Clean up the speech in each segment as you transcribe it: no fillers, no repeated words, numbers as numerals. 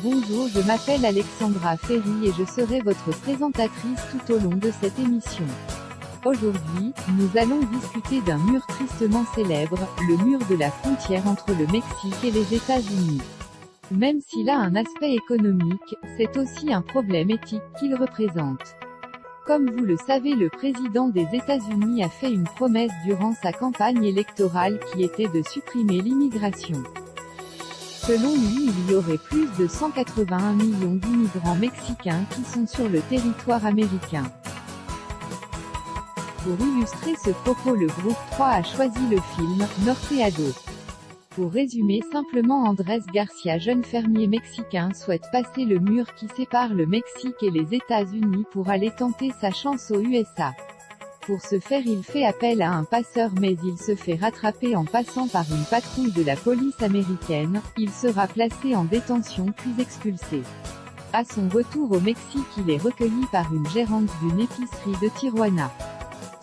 Bonjour, je m'appelle Alexandra Ferry et je serai votre présentatrice tout au long de cette émission. Aujourd'hui, nous allons discuter d'un mur tristement célèbre, le mur de la frontière entre le Mexique et les États-Unis. Même s'il a un aspect économique, c'est aussi un problème éthique qu'il représente. Comme vous le savez, le président des États-Unis a fait une promesse durant sa campagne électorale qui était de supprimer l'immigration. Selon lui, il y aurait plus de 181 millions d'immigrants mexicains qui sont sur le territoire américain. Pour illustrer ce propos, le groupe 3 a choisi le film « Norteado ». Pour résumer simplement, Andrés Garcia, jeune fermier mexicain, souhaite passer le mur qui sépare le Mexique et les États-Unis pour aller tenter sa chance aux USA. Pour ce faire, il fait appel à un passeur mais il se fait rattraper en passant par une patrouille de la police américaine. Il sera placé en détention puis expulsé. À son retour au Mexique, il est recueilli par une gérante d'une épicerie de Tijuana.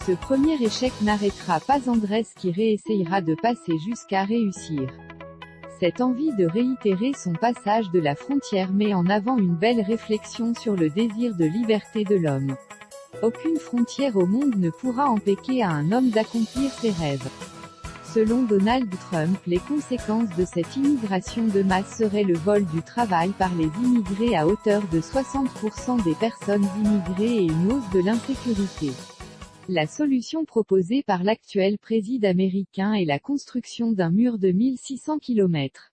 Ce premier échec n'arrêtera pas Andrés qui réessayera de passer jusqu'à réussir. Cette envie de réitérer son passage de la frontière met en avant une belle réflexion sur le désir de liberté de l'homme. Aucune frontière au monde ne pourra empêcher à un homme d'accomplir ses rêves. Selon Donald Trump, les conséquences de cette immigration de masse seraient le vol du travail par les immigrés à hauteur de 60% des personnes immigrées et une hausse de l'insécurité. La solution proposée par l'actuel président américain est la construction d'un mur de 1600 km.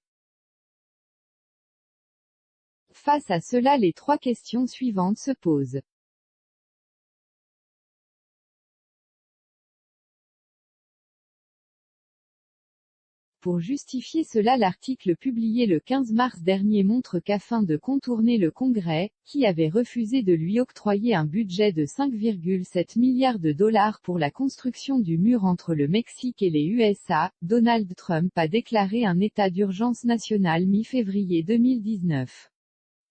Face à cela, les trois questions suivantes se posent. Pour justifier cela, l'article publié le 15 mars dernier montre qu'afin de contourner le Congrès, qui avait refusé de lui octroyer un budget de 5,7 milliards de dollars pour la construction du mur entre le Mexique et les USA, Donald Trump a déclaré un état d'urgence national mi-février 2019.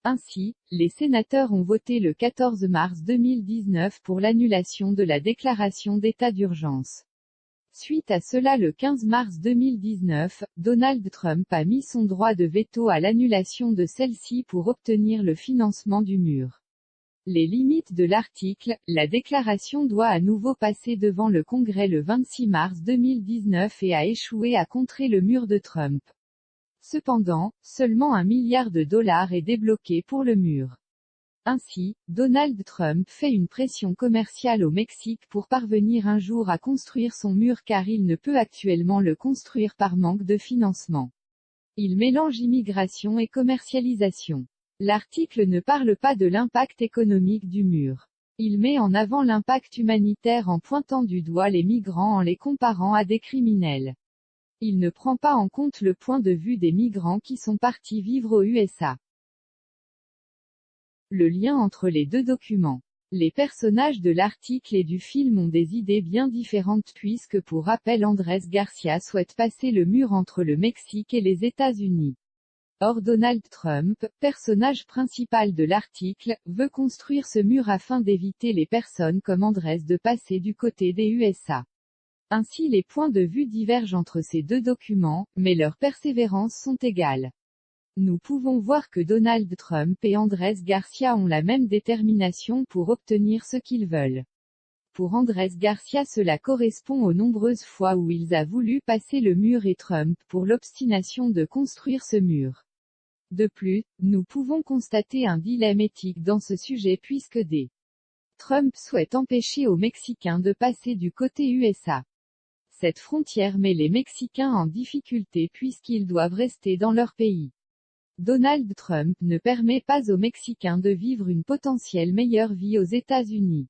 Ainsi, les sénateurs ont voté le 14 mars 2019 pour l'annulation de la déclaration d'état d'urgence. Suite à cela, le 15 mars 2019, Donald Trump a mis son droit de veto à l'annulation de celle-ci pour obtenir le financement du mur. Les limites de l'article, la déclaration doit à nouveau passer devant le Congrès le 26 mars 2019 et a échoué à contrer le mur de Trump. Cependant, seulement $1 milliard est débloqué pour le mur. Ainsi, Donald Trump fait une pression commerciale au Mexique pour parvenir un jour à construire son mur car il ne peut actuellement le construire par manque de financement. Il mélange immigration et commercialisation. L'article ne parle pas de l'impact économique du mur. Il met en avant l'impact humanitaire en pointant du doigt les migrants en les comparant à des criminels. Il ne prend pas en compte le point de vue des migrants qui sont partis vivre aux USA. Le lien entre les deux documents. Les personnages de l'article et du film ont des idées bien différentes puisque pour rappel Andrés Garcia souhaite passer le mur entre le Mexique et les États-Unis. Or Donald Trump, personnage principal de l'article, veut construire ce mur afin d'éviter les personnes comme Andrés de passer du côté des USA. Ainsi les points de vue divergent entre ces deux documents, mais leurs persévérances sont égales. Nous pouvons voir que Donald Trump et Andrés Garcia ont la même détermination pour obtenir ce qu'ils veulent. Pour Andrés Garcia, cela correspond aux nombreuses fois où il a voulu passer le mur et Trump pour l'obstination de construire ce mur. De plus, nous pouvons constater un dilemme éthique dans ce sujet puisque Trump souhaite empêcher aux Mexicains de passer du côté USA. Cette frontière met les Mexicains en difficulté puisqu'ils doivent rester dans leur pays. Donald Trump ne permet pas aux Mexicains de vivre une potentielle meilleure vie aux États-Unis.